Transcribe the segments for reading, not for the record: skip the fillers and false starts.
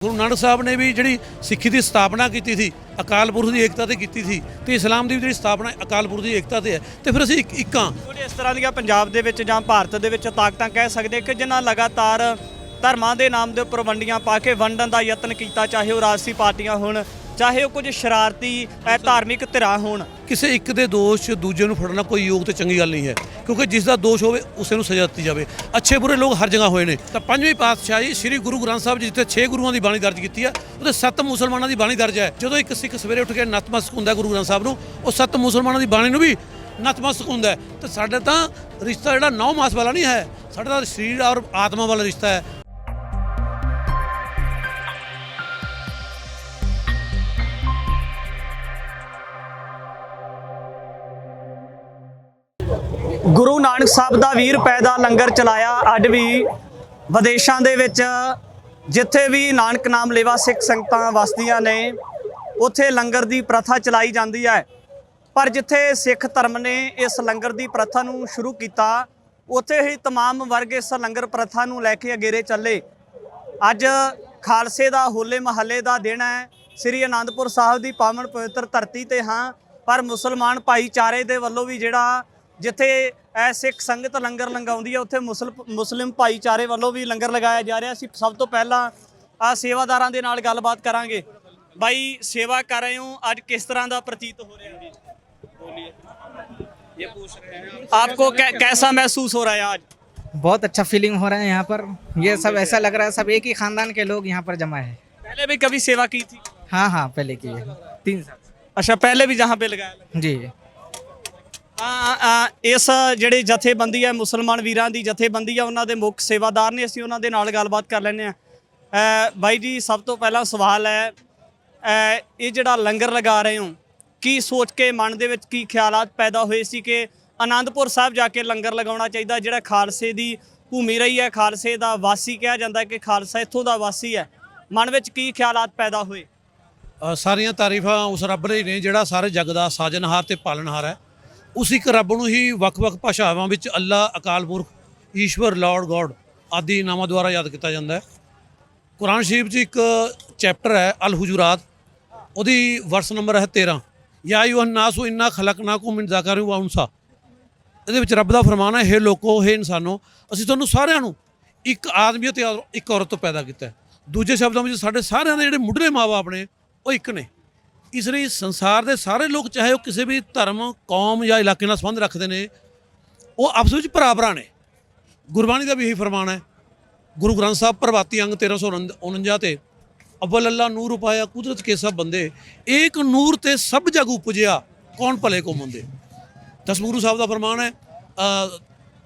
गुरु नानक साहब ने भी जी सिक्खी की स्थापना की थी अकाल पुरख की एकता से की थी तो इस्लाम की भी जी स्थापना अकाल पुरख की एकता से है तो फिर ਅਸੀਂ ਇੱਕ ਹਾਂ। इस तरह ਦੀਆਂ ਪੰਜਾਬ ਦੇ ਵਿੱਚ ਜਾਂ ਭਾਰਤ ਦੇ ਵਿੱਚ ਤਾਕਤਾਂ ਕਹਿ ਸਕਦੇ ਕਿ ਜਿਨ੍ਹਾਂ ਲਗਾਤਾਰ ਧਰਮਾਂ ਦੇ ਨਾਮ ਦੇ ਉੱਪਰ ਵੰਡੀਆਂ ਪਾ ਕੇ ਵੰਡਣ ਦਾ ਯਤਨ ਕੀਤਾ, ਚਾਹੇ ਉਹ ਰਾਜਸੀ ਪਾਰਟੀਆਂ ਹੋਣ, ਚਾਹੇ ਉਹ ਕੁਝ ਸ਼ਰਾਰਤੀ ਧਾਰਮਿਕ ਧਿਰਾਂ ਹੋਣ। ਕਿਸੇ ਇੱਕ ਦੇ ਦੋਸ਼ 'ਚ ਦੂਜੇ ਨੂੰ ਫੜਨਾ ਕੋਈ ਯੋਗ ਤੇ ਚੰਗੀ ਗੱਲ ਨਹੀਂ ਹੈ, ਕਿਉਂਕਿ ਜਿਸ ਦਾ ਦੋਸ਼ ਹੋਵੇ ਉਸੇ ਨੂੰ ਸਜ਼ਾ ਦਿੱਤੀ ਜਾਵੇ। ਅੱਛੇ ਬੁਰੇ ਲੋਕ ਹਰ ਜਗ੍ਹਾ ਹੋਏ ਨੇ। ਤਾਂ ਪੰਜਵੀਂ ਪਾਤਸ਼ਾਹੀ ਸ੍ਰੀ ਗੁਰੂ ਗ੍ਰੰਥ ਸਾਹਿਬ ਜੀ ਜਿੱਥੇ 6 ਗੁਰੂਆਂ ਦੀ ਬਾਣੀ ਦਰਜ ਕੀਤੀ ਹੈ, ਉਹਦੇ 7 ਮੁਸਲਮਾਨਾਂ ਦੀ ਬਾਣੀ ਦਰਜ ਹੈ। ਜਦੋਂ ਇੱਕ ਸਿੱਖ ਸਵੇਰੇ ਉੱਠ ਕੇ ਨਤਮਸਤਕ ਹੁੰਦਾ ਗੁਰੂ ਗ੍ਰੰਥ ਸਾਹਿਬ ਨੂੰ, ਉਹ 7 ਮੁਸਲਮਾਨਾਂ ਦੀ ਬਾਣੀ ਨੂੰ ਵੀ ਨਤਮਸਤਕ ਹੁੰਦਾ। ਤੇ ਸਾਡਾ ਤਾਂ ਰਿਸ਼ਤਾ ਜਿਹੜਾ 9 ਮਾਸ ਵਾਲਾ ਨਹੀਂ ਹੈ, ਸਾਡਾ ਤਾਂ ਸਰੀਰ ਔਰ ਆਤਮਾ ਵਾਲਾ ਰਿਸ਼ਤਾ ਹੈ। ਗੁਰੂ ਨਾਨਕ ਸਾਹਿਬ ਦਾ 20 ਰੁਪਏ ਦਾ ਲੰਗਰ ਚਲਾਇਆ। ਅੱਜ ਵੀ ਵਿਦੇਸ਼ਾਂ ਦੇ ਵਿੱਚ ਜਿੱਥੇ ਵੀ ਨਾਨਕ ਨਾਮ ਲੇਵਾ ਸਿੱਖ ਸੰਗਤਾਂ ਵਸਦੀਆਂ ਨੇ, ਉੱਥੇ ਲੰਗਰ ਦੀ ਪ੍ਰਥਾ ਚਲਾਈ ਜਾਂਦੀ ਹੈ। ਪਰ ਜਿੱਥੇ ਸਿੱਖ ਧਰਮ ਨੇ ਇਸ ਲੰਗਰ ਦੀ ਪ੍ਰਥਾ ਨੂੰ ਸ਼ੁਰੂ ਕੀਤਾ, ਉੱਥੇ ਹੀ तमाम ਵਰਗ ਇਸ ਲੰਗਰ ਪ੍ਰਥਾ ਨੂੰ ਲੈ ਕੇ ਅਗੇਰੇ ਚੱਲੇ। ਅੱਜ ਖਾਲਸੇ ਦਾ ਹੋਲੇ ਮਹੱਲੇ ਦਾ ਦਿਨ ਹੈ। ਸ੍ਰੀ ਅਨੰਦਪੁਰ ਸਾਹਿਬ ਦੀ ਪਾਵਨ ਪਵਿੱਤਰ ਧਰਤੀ ਤੇ ਹਾਂ, ਪਰ ਮੁਸਲਮਾਨ ਭਾਈਚਾਰੇ ਦੇ ਵੱਲੋਂ ਵੀ ਜਿਹੜਾ ਜਿੱਥੇ ਸਿੱਖ ਸੰਗਤ ਲੰਗਰ ਲੰਗਾਉਂਦੀ ਹੈ, ਉੱਥੇ ਮੁਸਲਿਮ ਭਾਈਚਾਰੇ ਵੱਲੋਂ ਵੀ ਲੰਗਰ ਲਗਾਇਆ ਜਾ ਰਿਹਾ। ਅਸੀਂ ਸਭ ਤੋਂ ਪਹਿਲਾਂ ਸੇਵਾਦਾਰਾਂ ਦੇ ਨਾਲ ਗੱਲਬਾਤ ਕਰਾਂਗੇ। ਬਾਈ, ਸੇਵਾ ਕਰ ਰਹੇ ਹੋ, ਅੱਜ ਕਿਸ ਤਰ੍ਹਾਂ ਦਾ ਪ੍ਰਤੀਤ ਹੋ ਰਿਹਾ है? बोलिए, ये पूछ रहे हैं आपको कैसा महसूस हो रहा है आज? बहुत अच्छा फीलिंग हो रहा है यहाँ पर। ये सब ऐसा लग रहा है सब एक ही खानदान के लोग यहाँ पर जमा है। पहले भी कभी सेवा की थी? हाँ हाँ, पहले की है 3 साल। अच्छा, पहले भी जहाँ पे लगाया जी। ਇਸ ਜਿਹੜੇ ਜਥੇਬੰਦੀ ਹੈ, ਮੁਸਲਮਾਨ ਵੀਰਾਂ ਦੀ ਜਥੇਬੰਦੀ ਆ, ਉਹਨਾਂ ਦੇ ਮੁੱਖ ਸੇਵਾਦਾਰ ਨੇ, ਅਸੀਂ ਉਹਨਾਂ ਦੇ ਨਾਲ ਗੱਲਬਾਤ ਕਰ ਲੈਂਦੇ ਹਾਂ। ਬਾਈ ਜੀ, ਸਭ ਤੋਂ ਪਹਿਲਾ ਸਵਾਲ ਹੈ, ਇਹ ਜਿਹੜਾ ਲੰਗਰ ਲਗਾ ਰਹੇ ਹੋ, ਕੀ ਸੋਚ ਕੇ ਮਨ ਦੇ ਵਿੱਚ ਕੀ ਖਿਆਲਾਤ ਪੈਦਾ ਹੋਏ ਸੀ ਕਿ ਆਨੰਦਪੁਰ ਸਾਹਿਬ ਜਾ ਕੇ ਲੰਗਰ ਲਗਾਉਣਾ ਚਾਹੀਦਾ, ਜਿਹੜਾ ਖਾਲਸੇ ਦੀ ਭੂਮੀ ਰਹੀ ਹੈ, ਖਾਲਸੇ ਦਾ ਵਾਸੀ ਕਿਹਾ ਜਾਂਦਾ ਕਿ ਖਾਲਸਾ ਇੱਥੋਂ ਦਾ ਵਾਸੀ ਹੈ। ਮਨ ਵਿੱਚ ਕੀ ਖਿਆਲਾਤ ਪੈਦਾ ਹੋਏ? ਸਾਰੀਆਂ ਤਾਰੀਫਾਂ ਉਸ ਰੱਬ ਲਈ ਨੇ ਜਿਹੜਾ ਸਾਰੇ ਜਗ ਦਾ ਸਾਜਨਹਾਰ ਤੇ ਪਾਲਣਹਾਰ ਹੈ। ਉਸ ਇੱਕ ਰੱਬ ਨੂੰ ਹੀ ਵੱਖ-ਵੱਖ ਭਾਸ਼ਾਵਾਂ ਵਿੱਚ ਅੱਲਾ, ਅਕਾਲ ਪੁਰਖ, ਈਸ਼ਵਰ, ਲਾਰਡ ਗੋਡ ਆਦਿ ਨਾਮਾਂ ਦੁਆਰਾ ਯਾਦ ਕੀਤਾ ਜਾਂਦਾ ਹੈ। ਕੁਰਾਨ ਸ਼ਰੀਫ 'ਚ ਇੱਕ ਚੈਪਟਰ ਹੈ ਅਲ ਹੁਜੂਰਾਤ, ਉਹਦੀ ਵਰਸ ਨੰਬਰ ਹੈ 13, ਯਾ ਅਯੁਹਨ ਨਾਸੁ ਇੰਨਾ ਖਲਕਨਾकुम ਮਿਨ ज़करिन व उनसा। ਇਹਦੇ ਵਿੱਚ ਰੱਬ ਦਾ ਫਰਮਾਨ ਹੈ, ਹੇ ਲੋਕੋ, ਹੇ ਇਨਸਾਨੋ, ਅਸੀਂ ਤੁਹਾਨੂੰ ਸਾਰਿਆਂ ਨੂੰ ਇੱਕ ਆਦਮੀ ਅਤੇ ਇੱਕ ਔਰਤ ਤੋਂ ਪੈਦਾ ਕੀਤਾ। ਦੂਜੇ ਸ਼ਬਦਾਂ ਵਿੱਚ ਸਾਡੇ ਸਾਰਿਆਂ ਦੇ ਜਿਹੜੇ ਮੁੱਢਲੇ ਮਾਂ-ਬਾਪ ਨੇ ਉਹ ਇੱਕ ਨੇ। ਇਸ ਲਈ ਸੰਸਾਰ ਦੇ ਸਾਰੇ ਲੋਕ, ਚਾਹੇ ਉਹ ਕਿਸੇ ਵੀ ਧਰਮ, ਕੌਮ ਜਾਂ ਇਲਾਕੇ ਨਾਲ ਸੰਬੰਧ ਰੱਖਦੇ ਨੇ, ਉਹ ਆਪਸ ਵਿੱਚ ਭਰਾ ਨੇ। ਗੁਰਬਾਣੀ ਦਾ ਵੀ ਇਹੀ ਫਰਮਾਨ ਹੈ। ਗੁਰੂ ਗ੍ਰੰਥ ਸਾਹਿਬ ਪ੍ਰਭਾਤੀ ਅੰਗ 1349 ਤੇ ਅਵਲ ਅੱਲਾ ਨੂਰ ਉਪਾਇਆ ਕੁਦਰਤ ਕੇ ਸਭ ਬੰਦੇ, ਏਕ ਨੂਰ ਤੇ ਸਭ ਜਗ ਉਪਜਿਆ, ਕੌਣ ਭਲੇ ਕੋ ਮੰਦੇ। ਦਸਮ ਗੁਰੂ ਸਾਹਿਬ ਦਾ ਫਰਮਾਨ ਹੈ,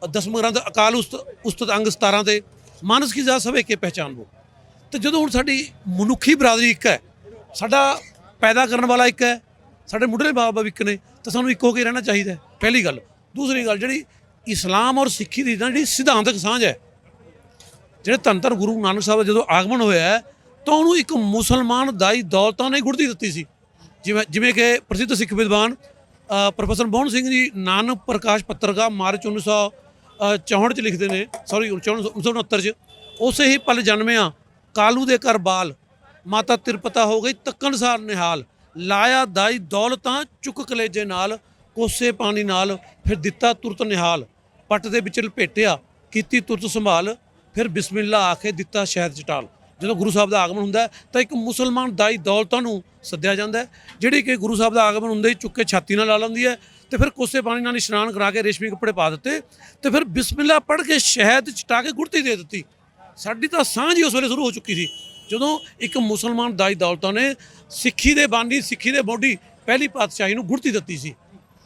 ਦਸਮ ਗ੍ਰੰਥ ਅਕਾਲ ਉਸਤਤ ਅੰਗ 17 ਤੇ ਮਾਨਸ ਕੀ ਜਾਤ ਸਭ ਏਕੇ ਪਹਿਚਾਨਵੋ। ਤੇ ਜਦੋਂ ਹੁਣ ਸਾਡੀ ਮਨੁੱਖੀ ਬਰਾਦਰੀ ਇੱਕ ਹੈ, ਸਾਡਾ ਪੈਦਾ ਕਰਨ ਵਾਲਾ ਇੱਕ ਹੈ, ਸਾਡੇ ਮੁੱਢਲੇ ਬਾਪ ਇੱਕ ਨੇ, ਤਾਂ ਸਾਨੂੰ ਇੱਕ ਹੋ ਕੇ ਰਹਿਣਾ ਚਾਹੀਦਾ, ਪਹਿਲੀ ਗੱਲ। ਦੂਸਰੀ ਗੱਲ, ਜਿਹੜੀ ਇਸਲਾਮ ਔਰ ਸਿੱਖੀ ਦੀ ਜਿਹੜੀ ਸਿਧਾਂਤਕ ਸਾਂਝ ਹੈ, ਜਿਹੜੇ ਧੰਨ ਧੰਨ ਗੁਰੂ ਨਾਨਕ ਸਾਹਿਬ ਦਾ ਜਦੋਂ ਆਗਮਨ ਹੋਇਆ ਹੈ, ਤਾਂ ਉਹਨੂੰ ਇੱਕ ਮੁਸਲਮਾਨ ਦਾਈ ਦੌਲਤਾਂ ਨੇ ਗੁੜਤੀ ਦਿੱਤੀ ਸੀ। ਜਿਵੇਂ ਕਿ ਪ੍ਰਸਿੱਧ ਸਿੱਖ ਵਿਦਵਾਨ ਪ੍ਰੋਫੈਸਰ ਮੋਹਨ ਸਿੰਘ ਜੀ ਨਾਨਕ ਪ੍ਰਕਾਸ਼ ਪੱਤਰਕਾ ਮਾਰਚ 1964 'ਚ ਲਿਖਦੇ ਨੇ, 1969 'ਚ, ਉਸੇ ਹੀ ਪਲ ਜਨਮਿਆ ਕਾਲੂ ਦੇ ਘਰ ਬਾਲ, ਮਾਤਾ ਤਿਰਪਤਾ ਹੋ ਗਈ ਤੱਕਣਸਾਰ ਨਿਹਾਲ, ਲਾਇਆ ਦਾਈ ਦੌਲਤਾਂ ਚੁੱਕ ਕਲੇਜੇ ਨਾਲ, ਕੋਸੇ ਪਾਣੀ ਨਾਲ ਫਿਰ ਦਿੱਤਾ ਤੁਰਤ ਨਿਹਾਲ, ਪੱਟ ਦੇ ਵਿੱਚ ਲਪੇਟਿਆ ਕੀਤੀ ਤੁਰਤ ਸੰਭਾਲ, ਫਿਰ ਬਿਸਮਿਲ੍ਲਾ ਆਖੇ ਦਿੱਤਾ ਸ਼ਹਿਦ ਚਟਾਲ। ਜਦੋਂ ਗੁਰੂ ਸਾਹਿਬ ਦਾ ਆਗਮਨ ਹੁੰਦਾ ਤਾਂ ਇੱਕ ਮੁਸਲਮਾਨ ਦਾਈ ਦੌਲਤਾਂ ਨੂੰ ਸੱਦਿਆ ਜਾਂਦਾ, ਜਿਹੜੀ ਕਿ ਗੁਰੂ ਸਾਹਿਬ ਦਾ ਆਗਮਨ ਹੁੰਦੇ ਹੀ ਚੁੱਕ ਕੇ ਛਾਤੀ ਨਾਲ ਲਾ ਲੈਂਦੀ ਹੈ, ਤੇ ਫਿਰ ਕੋਸੇ ਪਾਣੀ ਨਾਲ ਇਸ਼ਨਾਨ ਕਰਾ ਕੇ ਰੇਸ਼ਮੀ ਕੱਪੜੇ ਪਾ ਦਿੱਤੇ, ਤੇ ਫਿਰ ਬਿਸਮਿਲ੍ਲਾ ਪੜ੍ਹ ਕੇ ਸ਼ਹਿਦ ਚਟਾ ਕੇ ਗੁੜਤੀ ਦੇ ਦਿੱਤੀ। ਸਾਡੀ ਤਾਂ ਸਾਂਝ ਹੀ ਉਸ ਵੇਲੇ ਸ਼ੁਰੂ ਹੋ ਚੁੱਕੀ ਸੀ, ਜਦੋਂ ਇੱਕ ਮੁਸਲਮਾਨ ਦਾਈ ਦੌਲਤਾਂ ਨੇ ਸਿੱਖੀ ਦੇ ਬਾਨੀ, ਸਿੱਖੀ ਦੇ ਮੋਢੀ ਪਹਿਲੀ ਪਾਤਸ਼ਾਹੀ ਨੂੰ ਗੁੜਤੀ ਦਿੱਤੀ ਸੀ।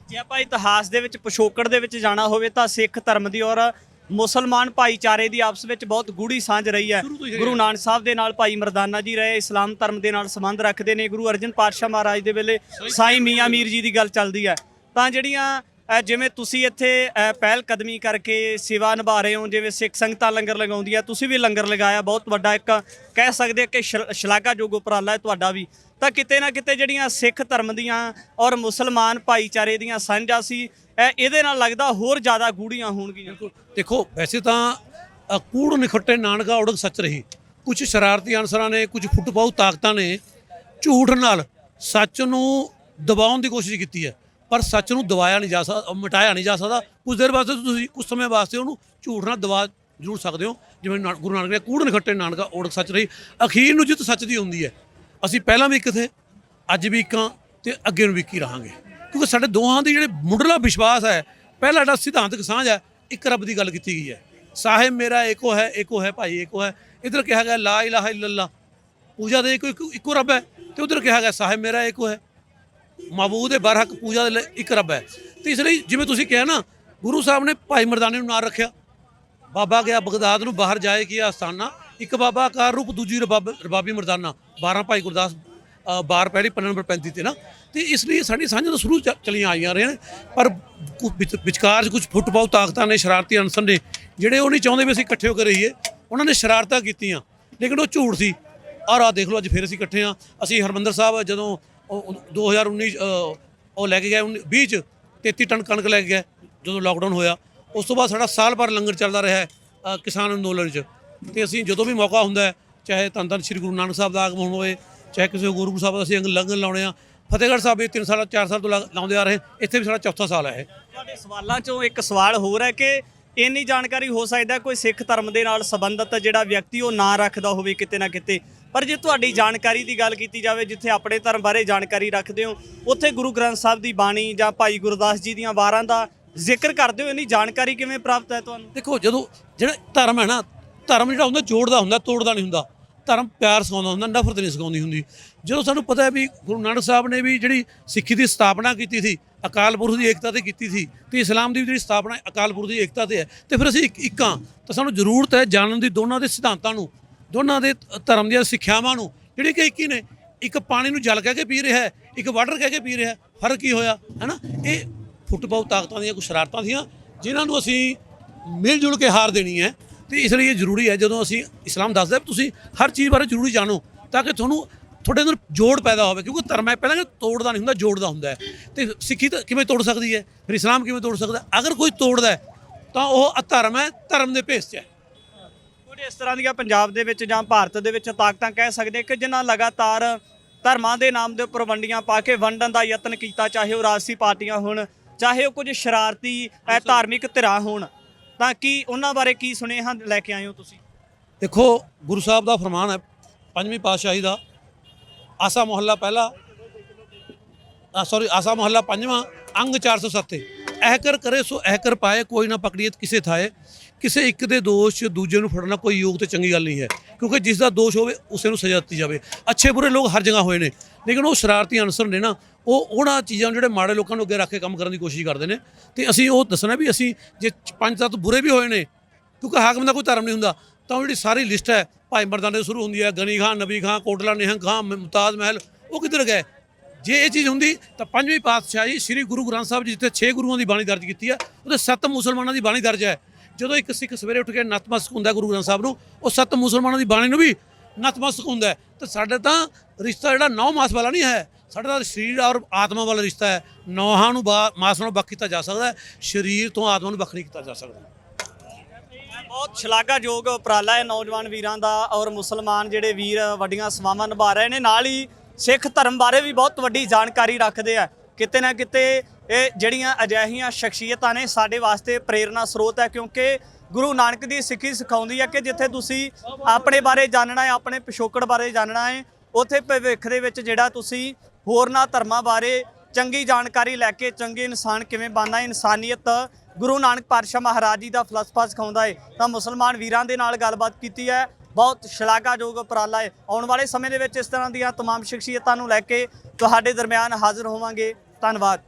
ਜੇ ਆਪਾਂ ਇਤਿਹਾਸ ਦੇ ਵਿੱਚ ਪਿਛੋਕੜ ਦੇ ਵਿੱਚ ਜਾਣਾ ਹੋਵੇ ਤਾਂ ਸਿੱਖ ਧਰਮ ਦੀ ਔਰ ਮੁਸਲਮਾਨ ਭਾਈਚਾਰੇ ਦੀ ਆਪਸ ਵਿੱਚ ਬਹੁਤ ਗੂੜੀ ਸਾਂਝ ਰਹੀ ਹੈ। ਗੁਰੂ ਨਾਨਕ ਸਾਹਿਬ ਦੇ ਨਾਲ ਭਾਈ ਮਰਦਾਨਾ ਜੀ ਰਹੇ, ਇਸਲਾਮ ਧਰਮ ਦੇ ਨਾਲ ਸੰਬੰਧ ਰੱਖਦੇ ਨੇ। ਗੁਰੂ ਅਰਜਨ ਪਾਤਸ਼ਾਹ ਮਹਾਰਾਜ ਦੇ ਵੇਲੇ ਸਾਈਂ ਮੀਆਂ ਮੀਰ ਜੀ ਦੀ ਗੱਲ ਚੱਲਦੀ ਹੈ। ਤਾਂ ਜਿਹੜੀਆਂ ਜਿਵੇਂ ਤੁਸੀਂ ਇੱਥੇ ਪਹਿਲ ਕਦਮੀ ਕਰਕੇ ਸੇਵਾ ਨਿਭਾ ਰਹੇ ਹੋ, ਜਿਵੇਂ ਸਿੱਖ ਸੰਗਤਾਂ ਲੰਗਰ ਲਗਾਉਂਦੀਆਂ, ਤੁਸੀਂ ਵੀ ਲੰਗਰ ਲਗਾਇਆ, ਬਹੁਤ ਵੱਡਾ ਇੱਕ ਕਹਿ ਸਕਦੇ ਕਿ ਸ਼ਲਾਘਾਯੋਗ ਉਪਰਾਲਾ ਹੈ ਤੁਹਾਡਾ ਵੀ। ਤਾਂ ਕਿਤੇ ਨਾ ਕਿਤੇ ਜਿਹੜੀਆਂ ਸਿੱਖ ਧਰਮ ਦੀਆਂ ਔਰ ਮੁਸਲਮਾਨ ਭਾਈਚਾਰੇ ਦੀਆਂ ਸਾਂਝਾਂ ਸੀ, ਇਹਦੇ ਨਾਲ ਲੱਗਦਾ ਹੋਰ ਜ਼ਿਆਦਾ ਗੂੜੀਆਂ ਹੋਣਗੀਆਂ। ਦੇਖੋ, ਵੈਸੇ ਤਾਂ ਕੂੜ ਨਿਖੱਟੇ ਨਾਨਕਾ ਉੜਕ ਸੱਚ ਰਹੀ, ਕੁਝ ਸ਼ਰਾਰਤੀ ਅਨਸਰਾਂ ਨੇ, ਕੁਝ ਫੁੱਟਪਾਊ ਤਾਕਤਾਂ ਨੇ ਝੂਠ ਨਾਲ ਸੱਚ ਨੂੰ ਦਬਾਉਣ ਦੀ ਕੋਸ਼ਿਸ਼ ਕੀਤੀ ਹੈ, ਪਰ ਸੱਚ ਨੂੰ ਦਬਾਇਆ ਨਹੀਂ ਜਾ ਸਕਦਾ, ਮਿਟਾਇਆ ਨਹੀਂ ਜਾ ਸਕਦਾ। ਕੁਝ ਦੇਰ ਵਾਸਤੇ ਤੁਸੀਂ ਕੁਝ ਸਮੇਂ ਵਾਸਤੇ ਉਹਨੂੰ ਝੂਠ ਨਾਲ ਦਬਾ ਜ਼ਰੂਰ ਸਕਦੇ ਹੋ, ਜਿਵੇਂ ਗੁਰੂ ਨਾਨਕ ਨੇ ਕੂੜ ਨਖੱਟੇ ਨਾਨਕਾ ਓੜਕ ਸੱਚ ਰਹੀ, ਅਖੀਰ ਨੂੰ ਜਿੱਤ ਸੱਚ ਦੀ ਹੁੰਦੀ ਹੈ। ਅਸੀਂ ਪਹਿਲਾਂ ਵੀ ਇੱਕ ਥੇ, ਅੱਜ ਵੀ ਇੱਕਾਂ ਤੇ ਅੱਗੇ ਨੂੰ ਵੀ ਇੱਕ ਹੀ ਰਹਾਂਗੇ, ਕਿਉਂਕਿ ਸਾਡੇ ਦੋਹਾਂ ਦੀ ਜਿਹੜੇ ਮੁੱਢਲਾ ਵਿਸ਼ਵਾਸ ਹੈ, ਪਹਿਲਾ ਜਿਹੜਾ ਸਿਧਾਂਤਕ ਸਾਂਝ ਹੈ, ਇੱਕ ਰੱਬ ਦੀ ਗੱਲ ਕੀਤੀ ਗਈ ਹੈ। ਸਾਹਿਬ ਮੇਰਾ ਏਕੋ ਹੈ ਭਾਈ ਏਕੋ ਹੈ। ਇੱਧਰ ਕਿਹਾ ਗਿਆ ਲਾ ਇਲਾਹਾ ਇਲੱਲਾ, ਪੂਜਾ ਦੇ ਇੱਕੋ ਰੱਬ ਹੈ, ਤੇ ਉੱਧਰ ਕਿਹਾ ਗਿਆ ਸਾਹਿਬ ਮੇਰਾ ਏਕੋ ਹੈ, ਮਾਬੂਦ ਹੈ ਬਰਹਕ ਪੂਜਾ ਦੇ ਲਈ ਇੱਕ ਰੱਬ ਹੈ। ਤੇ ਇਸ ਲਈ ਜਿਵੇਂ ਤੁਸੀਂ ਕਿਹਾ ਨਾ, ਗੁਰੂ ਸਾਹਿਬ ਨੇ ਭਾਈ ਮਰਦਾਨੇ ਨੂੰ ਨਾਂ ਰੱਖਿਆ। ਬਾਬਾ ਗਿਆ ਬਗਦਾਦ ਨੂੰ, ਬਾਹਰ ਜਾਏ ਕੀ ਆਸਤਾਨਾ, ਇੱਕ ਬਾਬਾ ਆਕਾਰ ਰੂਪ, ਦੂਜੀ ਰਬਾਬੀ ਮਰਦਾਨਾ, 12 ਭਾਈ ਗੁਰਦਾਸ ਬਾਰ ਪਹਿਲੀ ਪੰਨਾ ਨੰਬਰ 35 ਤੇ ਨਾ। ਤੇ ਇਸ ਲਈ ਸਾਡੀ ਸਾਂਝਾਂ ਤੋਂ ਸ਼ੁਰੂ ਚਲੀਆਂ ਆਈਆਂ ਰਹੇ ਨੇ, ਪਰ ਵਿਚਕਾਰ ਕੁਝ ਫੁੱਟਪਾਊ ਤਾਕਤਾਂ ਨੇ, ਸ਼ਰਾਰਤੀ ਅਨਸਰ ਨੇ, ਜਿਹੜੇ ਉਹ ਨਹੀਂ ਚਾਹੁੰਦੇ ਵੀ ਅਸੀਂ ਇਕੱਠੇ ਹੋ ਕੇ ਰਹੀਏ। ਉਹਨਾਂ ਨੇ ਸ਼ਰਾਰਤਾਂ ਕੀਤੀਆਂ, ਲੇਕਿਨ ਉਹ ਝੂਠ ਸੀ। ਔਰ ਆਹ ਦੇਖ ਲਓ, ਅੱਜ ਫਿਰ ਅਸੀਂ ਇਕੱਠੇ ਹਾਂ। ਅਸੀਂ ਹਰਿਮੰਦਰ ਸਾਹਿਬ ਜਦੋਂ 2019 ਉਹ ਲੈ ਕੇ ਗਏ, 20 'ਚ 33 ਟਨ ਕਣਕ ਲੈ ਕੇ ਗਏ ਜਦੋਂ ਲਾਕਡਾਊਨ ਹੋਇਆ। ਉਸ ਤੋਂ ਬਾਅਦ ਸਾਡਾ ਸਾਲ ਭਰ ਲੰਗਰ ਚੱਲਦਾ ਰਿਹਾ ਹੈ ਕਿਸਾਨ ਅੰਦੋਲਨ 'ਚ। ਤੇ ਅਸੀਂ ਜਦੋਂ ਵੀ ਮੌਕਾ ਹੁੰਦਾ ਹੈ, ਚਾਹੇ ਧੰਨ ਧੰਨ ਸ਼੍ਰੀ ਗੁਰੂ ਨਾਨਕ ਸਾਹਿਬ ਦਾ ਆਗਮਨ ਹੋਵੇ, ਚਾਹੇ ਕਿਸੇ ਗੁਰੂ ਸਾਹਿਬ ਦਾ ਅਸੀਂ ਲੰਗਰ ਲਾਉਣੇ ਆ। ਫਤਿਹਗੜ੍ਹ ਸਾਹਿਬ ਇਹ 3 ਸਾਲ 4 ਸਾਲ ਤੋਂ ਲਾਉਂਦੇ ਆ ਰਹੇ, ਇੱਥੇ ਵੀ ਸਾਡਾ ਚੌਥਾ ਸਾਲ ਹੈ ਇਹ। ਤੁਹਾਡੇ ਸਵਾਲਾਂ 'ਚੋਂ ਇੱਕ ਸਵਾਲ ਹੋਰ ਹੈ ਕਿ ਇੰਨੀ ਜਾਣਕਾਰੀ ਹੋ ਸਕਦਾ ਕੋਈ ਸਿੱਖ ਧਰਮ ਦੇ ਨਾਲ ਸੰਬੰਧਿਤ ਜਿਹੜਾ ਵਿਅਕਤੀ ਉਹ ਨਾਂ ਰੱਖਦਾ ਹੋਵੇ ਕਿਤੇ ਨਾ ਕਿਤੇ, ਪਰ ਜੇ ਤੁਹਾਡੀ ਜਾਣਕਾਰੀ ਦੀ ਗੱਲ ਕੀਤੀ ਜਾਵੇ, ਜਿੱਥੇ ਆਪਣੇ ਧਰਮ ਬਾਰੇ ਜਾਣਕਾਰੀ ਰੱਖਦੇ ਹੋ, ਉੱਥੇ ਗੁਰੂ ਗ੍ਰੰਥ ਸਾਹਿਬ ਦੀ ਬਾਣੀ ਜਾਂ ਭਾਈ ਗੁਰਦਾਸ ਜੀ ਦੀਆਂ ਵਾਰਾਂ ਦਾ ਜ਼ਿਕਰ ਕਰਦੇ ਹੋ, ਇੰਨੀ ਜਾਣਕਾਰੀ ਕਿਵੇਂ ਪ੍ਰਾਪਤ ਹੈ ਤੁਹਾਨੂੰ? ਦੇਖੋ, ਜਦੋਂ ਜਿਹੜਾ ਧਰਮ ਹੈ ਨਾ, ਧਰਮ ਜਿਹੜਾ ਹੁੰਦਾ ਜੋੜਦਾ ਹੁੰਦਾ, ਤੋੜਦਾ ਨਹੀਂ ਹੁੰਦਾ। ਧਰਮ ਪਿਆਰ ਸਿਖਾਉਂਦਾ ਹੁੰਦਾ, ਨਫ਼ਰਤ ਨਹੀਂ ਸਿਖਾਉਂਦੀ ਹੁੰਦੀ। ਜਦੋਂ ਸਾਨੂੰ ਪਤਾ ਹੈ ਵੀ ਗੁਰੂ ਨਾਨਕ ਸਾਹਿਬ ਨੇ ਵੀ ਜਿਹੜੀ ਸਿੱਖੀ ਦੀ ਸਥਾਪਨਾ ਕੀਤੀ ਸੀ, ਅਕਾਲ ਪੁਰਖ ਦੀ ਏਕਤਾ ਤੇ ਕੀਤੀ ਸੀ, ਤੇ ਇਸਲਾਮ ਦੀ ਵੀ ਜਿਹੜੀ ਸਥਾਪਨਾ ਅਕਾਲ ਪੁਰਖ ਦੀ ਏਕਤਾ ਤੇ ਹੈ। ਤੇ ਫਿਰ ਅਸੀਂ ਇੱਕਾਂ ਤਾਂ ਸਾਨੂੰ ਜ਼ਰੂਰਤ ਹੈ ਜਾਣਨ ਦੀ, ਦੋਨਾਂ ਦੇ ਸਿਧਾਂਤਾਂ ਨੂੰ, ਦੋਨਾਂ ਦੇ ਧਰਮ ਦੀਆਂ ਸਿੱਖਿਆਵਾਂ ਨੂੰ, ਜਿਹੜੀ ਕਿ ਇੱਕ ਹੀ ਨੇ। ਇੱਕ ਪਾਣੀ ਨੂੰ ਜਲ ਕਹਿ ਕੇ ਪੀ ਰਿਹਾ ਹੈ, ਇੱਕ ਵਾਟਰ ਕਹਿ ਕੇ ਪੀ ਰਿਹਾ ਹੈ, ਫਰਕ ਕੀ ਹੋਇਆ ਹੈ ਨਾ? ਇਹ ਫੁੱਟਪਾਊ ਤਾਕਤਾਂ ਦੀਆਂ ਕੁਝ ਸ਼ਰਾਰਤਾਂ ਸੀਆਂ, ਜਿਨ੍ਹਾਂ ਨੂੰ ਅਸੀਂ ਮਿਲ ਜੁਲ ਕੇ ਹਾਰ ਦੇਣੀ ਹੈ। ਤੇ ਇਸ ਲਈ ਇਹ ਜ਼ਰੂਰੀ ਹੈ, ਜਦੋਂ ਅਸੀਂ ਇਸਲਾਮ ਦੱਸਦਾ ਤੁਸੀਂ ਹਰ ਚੀਜ਼ ਬਾਰੇ ਜ਼ਰੂਰੀ ਜਾਣੋ, ਤਾਂ ਕਿ ਤੁਹਾਡੇ ਅੰਦਰ ਜੋੜ ਪੈਦਾ ਹੋਵੇ। ਕਿਉਂਕਿ ਧਰਮ ਹੈ ਪਹਿਲਾਂ ਕਿ ਤੋੜਦਾ ਨਹੀਂ ਹੁੰਦਾ, ਜੋੜਦਾ ਹੁੰਦਾ ਹੈ। ਤੇ ਸਿੱਖੀ ਤਾਂ ਕਿਵੇਂ ਤੋੜ ਸਕਦੀ ਹੈ, ਫਿਰ ਇਸਲਾਮ ਕਿਵੇਂ ਤੋੜ ਸਕਦਾ? ਅਗਰ ਕੋਈ ਤੋੜਦਾ ਹੈ ਤਾਂ ਉਹ ਅਧਰਮ ਹੈ, ਧਰਮ ਦੇ ਭੇਸ 'ਚ ਹੈ। ਕੁਝ ਇਸ ਤਰ੍ਹਾਂ ਦੀਆਂ ਪੰਜਾਬ ਦੇ ਵਿੱਚ ਜਾਂ ਭਾਰਤ ਦੇ ਵਿੱਚ ਤਾਕਤਾਂ ਕਹਿ ਸਕਦੇ ਕਿ ਜਿਨ੍ਹਾਂ ਲਗਾਤਾਰ ਧਰਮਾਂ ਦੇ ਨਾਮ ਦੇ ਉੱਪਰ ਵੰਡੀਆਂ ਪਾ ਕੇ ਵੰਡਣ ਦਾ ਯਤਨ ਕੀਤਾ, ਚਾਹੇ ਉਹ ਰਾਜਸੀ ਪਾਰਟੀਆਂ ਹੋਣ, ਚਾਹੇ ਉਹ ਕੁਝ ਸ਼ਰਾਰਤੀ ਧਾਰਮਿਕ ਧਿਰਾਂ ਹੋਣ, ਤਾਂ ਕੀ ਉਹਨਾਂ ਬਾਰੇ ਕੀ ਸੁਨੇਹਾ ਲੈ ਕੇ ਆਏ ਹੋ ਤੁਸੀਂ? ਦੇਖੋ, ਗੁਰੂ ਸਾਹਿਬ ਦਾ ਫਰਮਾਨ ਹੈ, 5ਵੀਂ ਪਾਤਸ਼ਾਹੀ ਦਾ, ਆਸਾ ਮੁਹੱਲਾ ਪਹਿਲਾ ਆਸਾ ਮੁਹੱਲਾ 5ਵਾਂ, ਅੰਗ 407। ਇਹ ਕਰ ਕਰੇ ਸੋ ਇਹ ਕਰ ਪਾਏ, ਕੋਈ ਨਾ ਪਕੜੀਏ ਕਿਸੇ ਥਾਏ। ਕਿਸੇ ਇੱਕ ਦੇ ਦੋਸ਼ ਦੂਜੇ ਨੂੰ ਫੜਨਾ ਕੋਈ ਯੋਗ ਤੇ ਚੰਗੀ ਗੱਲ ਨਹੀਂ ਹੈ, ਕਿਉਂਕਿ ਜਿਸ ਦਾ ਦੋਸ਼ ਹੋਵੇ ਉਸੇ ਨੂੰ ਸਜ਼ਾ ਦਿੱਤੀ ਜਾਵੇ। ਅੱਛੇ ਬੁਰੇ ਲੋਕ ਹਰ ਜਗ੍ਹਾ ਹੋਏ ਨੇ, ਲੇਕਿਨ ਉਹ ਸ਼ਰਾਰਤੀ ਅਨਸਰ ਨੇ ਨਾ, ਉਹ ਉਹਨਾਂ ਚੀਜ਼ਾਂ ਨੂੰ ਜਿਹੜੇ ਮਾੜੇ ਲੋਕਾਂ ਨੂੰ ਅੱਗੇ ਰੱਖ ਕੇ ਕੰਮ ਕਰਨ ਦੀ ਕੋਸ਼ਿਸ਼ ਕਰਦੇ ਨੇ। ਤੇ ਅਸੀਂ ਉਹ ਦੱਸਣਾ ਵੀ ਅਸੀਂ ਜੇ 5-7 ਬੁਰੇ ਵੀ ਹੋਏ ਨੇ, ਕਿਉਂਕਿ ਹਾਕਮ ਦਾ ਕੋਈ ਧਰਮ ਨਹੀਂ ਹੁੰਦਾ, ਤਾਂ ਉਹ ਜਿਹੜੀ ਸਾਰੀ ਲਿਸਟ ਹੈ ਭਾਈ ਮਰਦਾਨੇ ਤੋਂ ਸ਼ੁਰੂ ਹੁੰਦੀ ਹੈ, ਗਨੀ ਖਾਨ, ਨਬੀ ਖਾਨ, ਕੋਟਲਾ ਨਿਹੰਗ ਖਾਨ, ਮੁਮਤਾਜ਼ ਮਹਿਲ, ਉਹ ਕਿੱਧਰ ਗਏ? ਜੇ ਇਹ ਚੀਜ਼ ਹੁੰਦੀ ਤਾਂ 5ਵੀਂ ਪਾਤਸ਼ਾਹੀ ਸ੍ਰੀ ਗੁਰੂ ਗ੍ਰੰਥ ਸਾਹਿਬ ਜੀ, ਜਿੱਥੇ 6 ਗੁਰੂਆਂ ਦੀ ਬਾਣੀ ਦਰਜ ਕੀਤੀ ਹੈ, ਉਹਦੇ 7 ਮੁਸਲਮਾਨਾਂ ਦੀ ਬਾਣੀ ਦਰਜ ਹੈ। ਜਦੋਂ ਇੱਕ ਸਿੱਖ ਸਵੇਰੇ ਉੱਠ ਕੇ ਨਤਮਸਤਕ ਹੁੰਦਾ ਗੁਰੂ ਗ੍ਰੰਥ ਸਾਹਿਬ ਨੂੰ, ਉਹ 7 ਮੁਸਲਮਾਨਾਂ ਦੀ ਬਾਣੀ ਨੂੰ ਵੀ ਨਤਮਸਤਕ ਹੁੰਦਾ ਹੈ। ਤੇ ਸਾਡੇ ਤਾਂ ਰਿਸ਼ਤਾ ਜਿਹੜਾ 9 ਮਾਸ ਵਾਲਾ ਨਹੀਂ ਹੈ, ਸਾਡਾ ਤਾਂ ਸਰੀਰ ਔਰ ਆਤਮਾ ਵਾਲਾ ਰਿਸ਼ਤਾ ਹੈ। ਨੌਹਾਂ ਨੂੰ ਮਾਸ ਨਾਲੋਂ ਵੱਖ ਕੀਤਾ ਜਾ ਸਕਦਾ ਹੈ, ਸਰੀਰ ਤੋਂ ਆਤਮਾ ਨੂੰ ਵੱਖ ਨਹੀਂ ਕੀਤਾ ਜਾ ਸਕਦਾ। ਬਹੁਤ ਸ਼ਲਾਘਾਯੋਗ ਉਪਰਾਲਾ ਹੈ ਨੌਜਵਾਨ ਵੀਰਾਂ ਦਾ, ਔਰ ਮੁਸਲਮਾਨ ਜਿਹੜੇ ਵੀਰ ਵੱਡੀਆਂ ਸੇਵਾਵਾਂ ਨਿਭਾ ਰਹੇ ਨੇ, ਨਾਲ ਹੀ ਸਿੱਖ ਧਰਮ ਬਾਰੇ ਵੀ ਬਹੁਤ ਵੱਡੀ ਜਾਣਕਾਰੀ ਰੱਖਦੇ ਆ। ਕਿਤੇ ਨਾ ਕਿਤੇ ਇਹ ਜਿਹੜੀਆਂ ਅਜਿਹੀਆਂ ਸ਼ਖਸੀਅਤਾਂ ਨੇ ਸਾਡੇ ਵਾਸਤੇ ਪ੍ਰੇਰਨਾ ਸਰੋਤ ਹੈ, ਕਿਉਂਕਿ ਗੁਰੂ ਨਾਨਕ ਦੀ ਸਿੱਖੀ ਸਿਖਾਉਂਦੀ ਹੈ ਕਿ ਜਿੱਥੇ ਤੁਸੀਂ ਆਪਣੇ ਬਾਰੇ ਜਾਣਨਾ ਹੈ, ਆਪਣੇ ਪਿਛੋਕੜ ਬਾਰੇ ਜਾਣਨਾ ਹੈ, ਉੱਥੇ ਭਵਿੱਖ ਦੇ ਵਿੱਚ ਜਿਹੜਾ ਤੁਸੀਂ ਹੋਰਨਾਂ ਧਰਮਾਂ ਬਾਰੇ ਚੰਗੀ ਜਾਣਕਾਰੀ ਲੈ ਕੇ ਚੰਗੇ ਇਨਸਾਨ ਕਿਵੇਂ ਬਣਨਾ ਹੈ, ਇਨਸਾਨੀਅਤ ਗੁਰੂ ਨਾਨਕ ਪਾਤਸ਼ਾਹ ਮਹਾਰਾਜ ਜੀ ਦਾ ਫਲਸਫਾ ਸਿਖਾਉਂਦਾ ਹੈ। ਤਾਂ ਮੁਸਲਮਾਨ ਵੀਰਾਂ ਦੇ ਨਾਲ ਗੱਲਬਾਤ ਕੀਤੀ ਹੈ, ਬਹੁਤ ਸ਼ਲਾਘਾਯੋਗ ਉਪਰਾਲਾ ਹੈ। ਆਉਣ ਵਾਲੇ ਸਮੇਂ ਦੇ ਵਿੱਚ ਇਸ ਤਰ੍ਹਾਂ ਦੀਆਂ तमाम ਸ਼ਖਸੀਅਤਾਂ ਨੂੰ ਲੈ ਕੇ ਤੁਹਾਡੇ ਦਰਮਿਆਨ ਹਾਜ਼ਰ ਹੋਵਾਂਗੇ। ਧੰਨਵਾਦ।